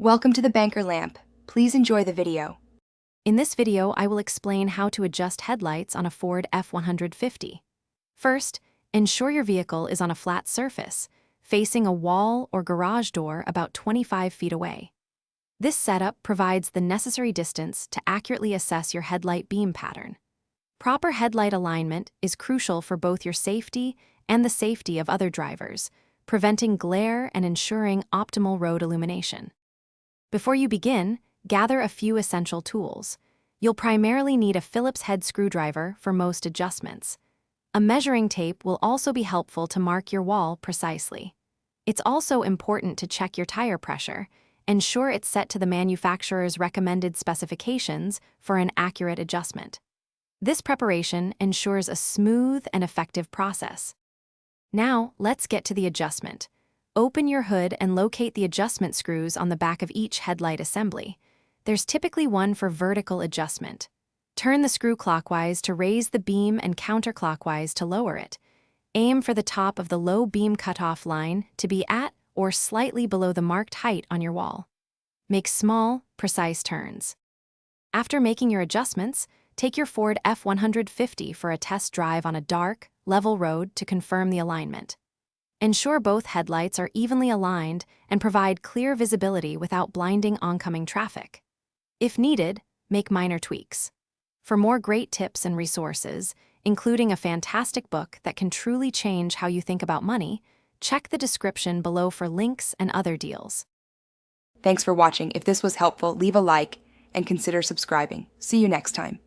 Welcome to the Banker Lamp. Please enjoy the video. In this video, I will explain how to adjust headlights on a Ford F150. First, ensure your vehicle is on a flat surface, facing a wall or garage door about 25 feet away. This setup provides the necessary distance to accurately assess your headlight beam pattern. Proper headlight alignment is crucial for both your safety and the safety of other drivers, preventing glare and ensuring optimal road illumination. Before you begin, gather a few essential tools. You'll primarily need a Phillips head screwdriver for most adjustments. A measuring tape will also be helpful to mark your wall precisely. It's also important to check your tire pressure. Ensure it's set to the manufacturer's recommended specifications for an accurate adjustment. This preparation ensures a smooth and effective process. Now, let's get to the adjustment. Open your hood and locate the adjustment screws on the back of each headlight assembly. There's typically one for vertical adjustment. Turn the screw clockwise to raise the beam and counterclockwise to lower it. Aim for the top of the low beam cutoff line to be at or slightly below the marked height on your wall. Make small, precise turns. After making your adjustments, take your Ford F150 for a test drive on a dark, level road to confirm the alignment. Ensure both headlights are evenly aligned and provide clear visibility without blinding oncoming traffic. If needed, make minor tweaks. For more great tips and resources, including a fantastic book that can truly change how you think about money, check the description below for links and other deals. Thanks for watching. If this was helpful, leave a like and consider subscribing. See you next time.